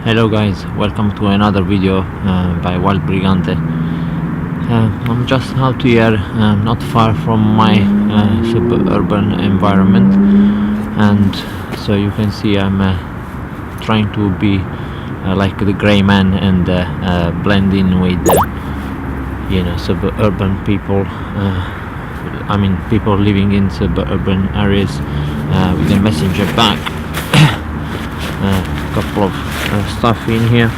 Hello guys, welcome to another video by Wild Brigante. I'm just out here, not far from my suburban environment, and so you can see I'm trying to be like the grey man and blend in with suburban people. I mean people living in suburban areas with a messenger bag. Couple of stuff in here,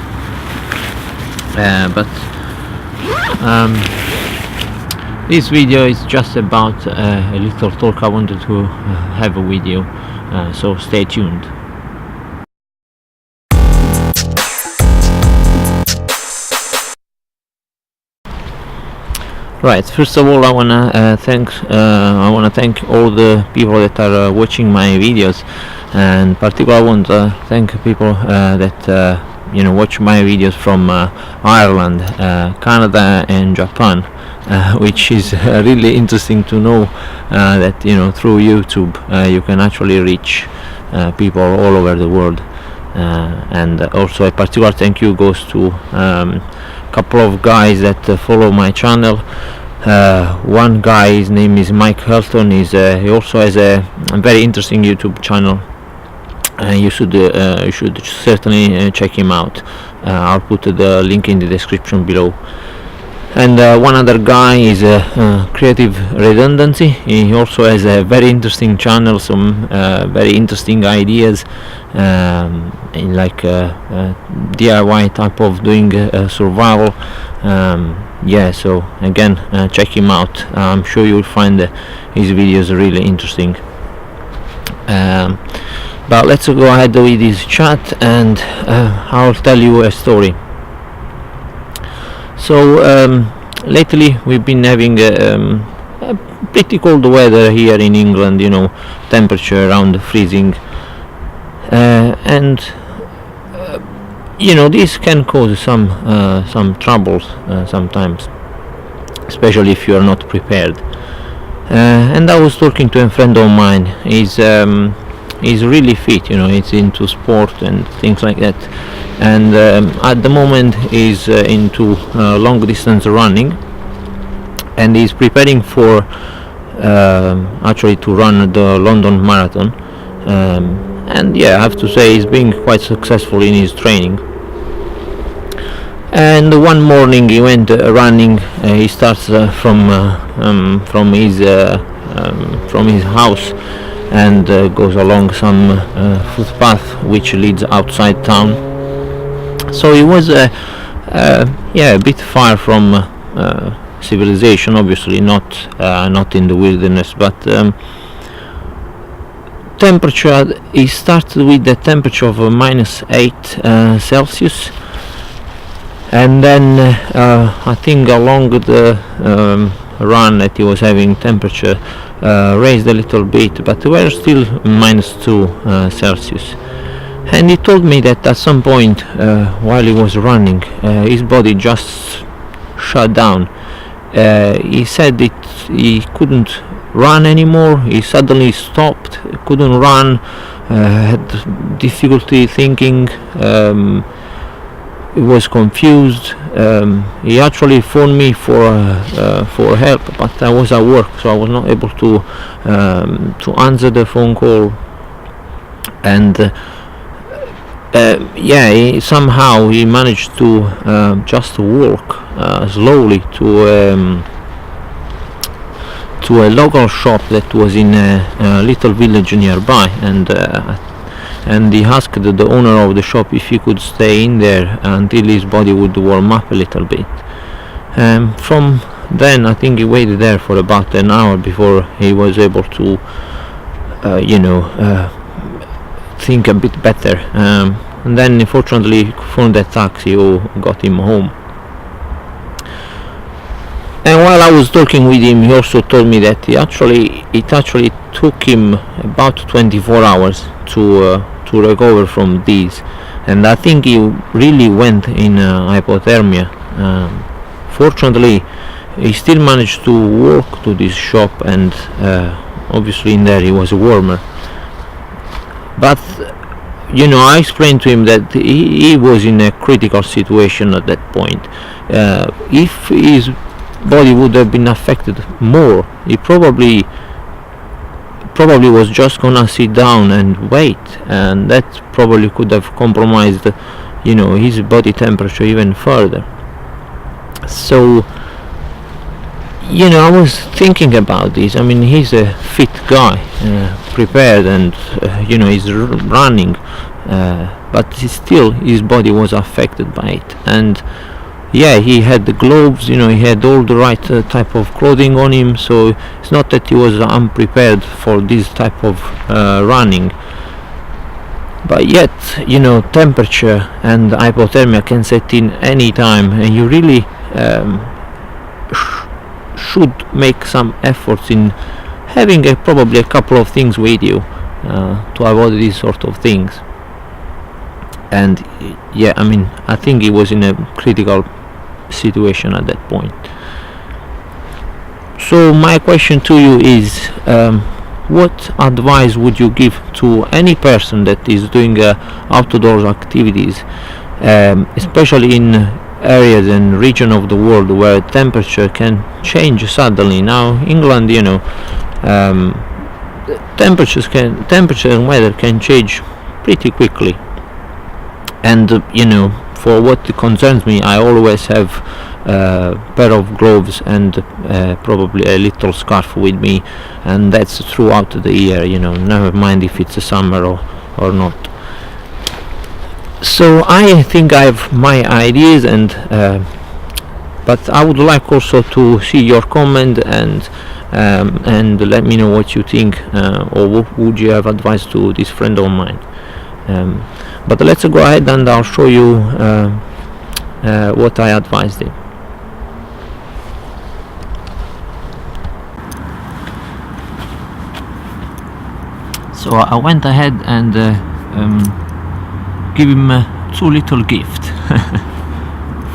but this video is just about a little talk I wanted to have with you, so stay tuned. Right, first of all I wanna thank all the people that are watching my videos, and particularly I want to thank people that watch my videos from Ireland, Canada and Japan, which is really interesting to know that through YouTube you can actually reach people all over the world, and also a particular thank you goes to couple of guys that follow my channel. One guy, his name is Mike Helton, he also has a very interesting YouTube channel. You should certainly check him out. I'll put the link in the description below. And one other guy is Creative Redundancy. He also has a very interesting channel, some very interesting ideas in like DIY type of doing survival. So again, check him out. I'm sure you'll find his videos really interesting. But let's go ahead with this chat, and I'll tell you a story. So lately we've been having a pretty cold weather here in England, temperature around freezing, and this can cause some troubles sometimes, especially if you are not prepared. And I was talking to a friend of mine. He's really fit, he's into sport and things like that, and at the moment he's into long distance running, and he's preparing for actually to run the London Marathon, and I have to say he's being quite successful in his training. And one morning he went running. He starts from his house and goes along some footpath which leads outside town. So he was a bit far from civilization, obviously not in the wilderness, but temperature, he started with the temperature of -8 Celsius, and then I think along the run that he was having, temperature raised a little bit, but we're still -2 Celsius. And he told me that at some point while he was running, his body just shut down. He said he couldn't run anymore. He suddenly stopped, couldn't run, had difficulty thinking. He was confused. He actually phoned me for help, but I was at work, so I was not able to answer the phone call. And somehow he managed to just walk slowly to a local shop that was in a little village nearby, and he asked the owner of the shop if he could stay in there until his body would warm up a little bit. From then I think he waited there for about an hour before he was able to think a bit better, and then unfortunately he found a taxi who got him home. And while I was talking with him, he also told me that it actually took him about 24 hours to recover from these, and I think he really went in hypothermia. Fortunately, he still managed to walk to this shop, and obviously in there he was warmer. But I explained to him that he was in a critical situation at that point. If his body would have been affected more, he probably was just gonna sit down and wait, and that probably could have compromised his body temperature even further. So I was thinking about this. I mean, he's a fit guy, prepared, and he's running, but still his body was affected by it. And yeah, he had the gloves, he had all the right type of clothing on him, so it's not that he was unprepared for this type of running. But yet, temperature and hypothermia can set in any time, and you really should make some efforts in having probably a couple of things with you to avoid these sort of things. And yeah, I mean, I think he was in a critical situation at that point. So my question to you is, what advice would you give to any person that is doing outdoor activities, especially in areas and region of the world where temperature can change suddenly? Now England, temperature and weather can change pretty quickly, and for what concerns me, I always have a pair of gloves and probably a little scarf with me, and that's throughout the year, never mind if it's a summer or not. So I think I have my ideas, and but I would like also to see your comment and let me know what you think, or would you have advice to this friend of mine. But let's go ahead and I'll show you what I advised him. So I went ahead and give him two little gifts.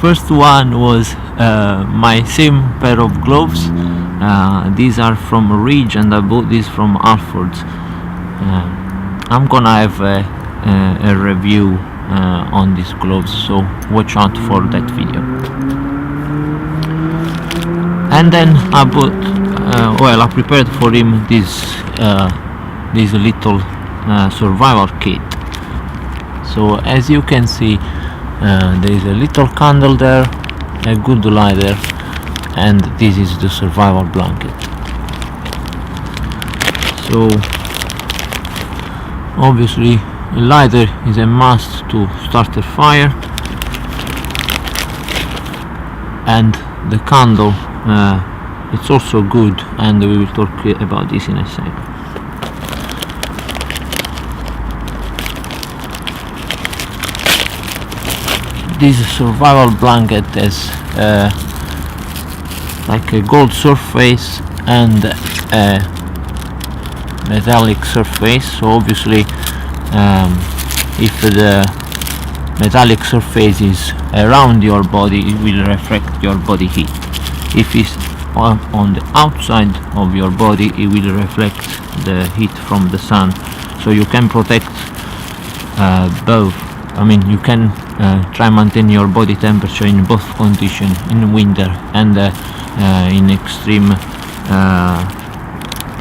First one was my same pair of gloves. These are from Ridge, and I bought these from Alford's. I'm gonna have a review on these gloves, so watch out for that video. And then I bought I prepared for him this little survival kit. So as you can see, there is a little candle there, a good lighter, and this is the survival blanket. So obviously a lighter is a must to start a fire, and the candle, it's also good, and we will talk about this in a second. This survival blanket has like a gold surface and a metallic surface. So obviously if the metallic surface is around your body, it will reflect your body heat. If it's on the outside of your body, it will reflect the heat from the sun. So you can protect both. I mean, you can try and maintain your body temperature in both conditions, in winter and in extreme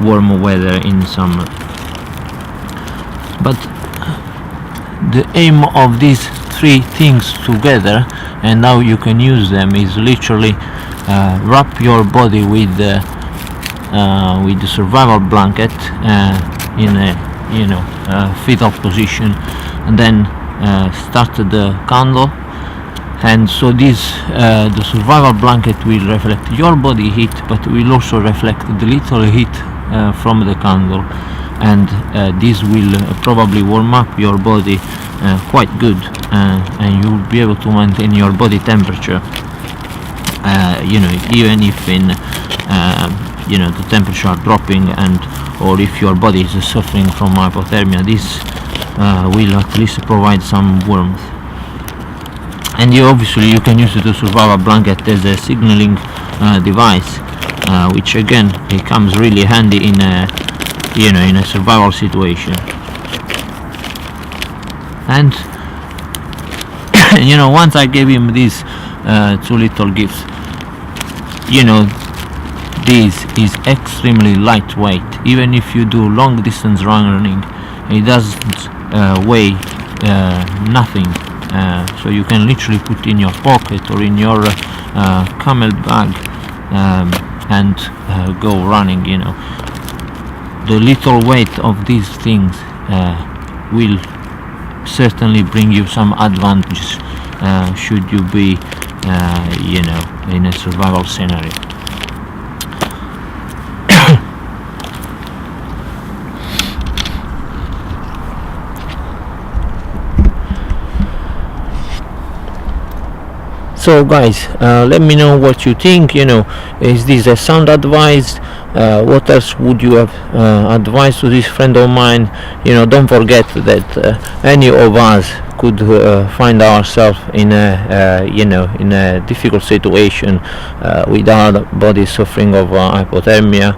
warm weather in summer. But the aim of these three things together, and now you can use them, is literally wrap your body with the survival blanket in a fetal position, and then start the candle. And so this the survival blanket will reflect your body heat, but will also reflect the little heat from the candle, and this will probably warm up your body quite good, and you will be able to maintain your body temperature, even if in the temperature are dropping, and or if your body is suffering from hypothermia. This will at least provide some warmth. And you can use the survival blanket as a signaling device, which again, it comes really handy in a survival situation. And once I gave him these 2 little gifts, this is extremely lightweight. Even if you do long distance running, it doesn't weigh nothing, so you can literally put in your pocket or in your camel bag and go running. The little weight of these things will certainly bring you some advantage should you be in a survival scenario. So guys, let me know what you think. Is this a sound advice? What else would you have advised to this friend of mine? Don't forget that any of us could find ourselves in a difficult situation with our body suffering of hypothermia,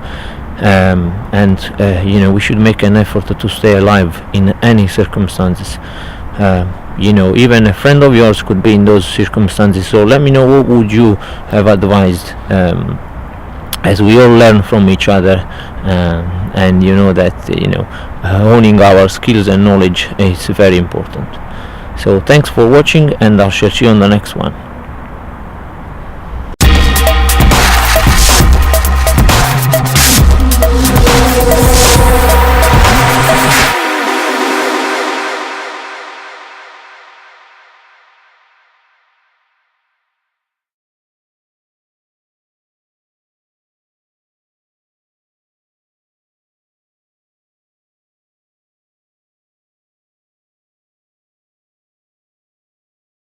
and we should make an effort to stay alive in any circumstances. Even a friend of yours could be in those circumstances. So let me know what would you have advised, as we all learn from each other, and that honing our skills and knowledge is very important. So thanks for watching, and I'll see you on the next one.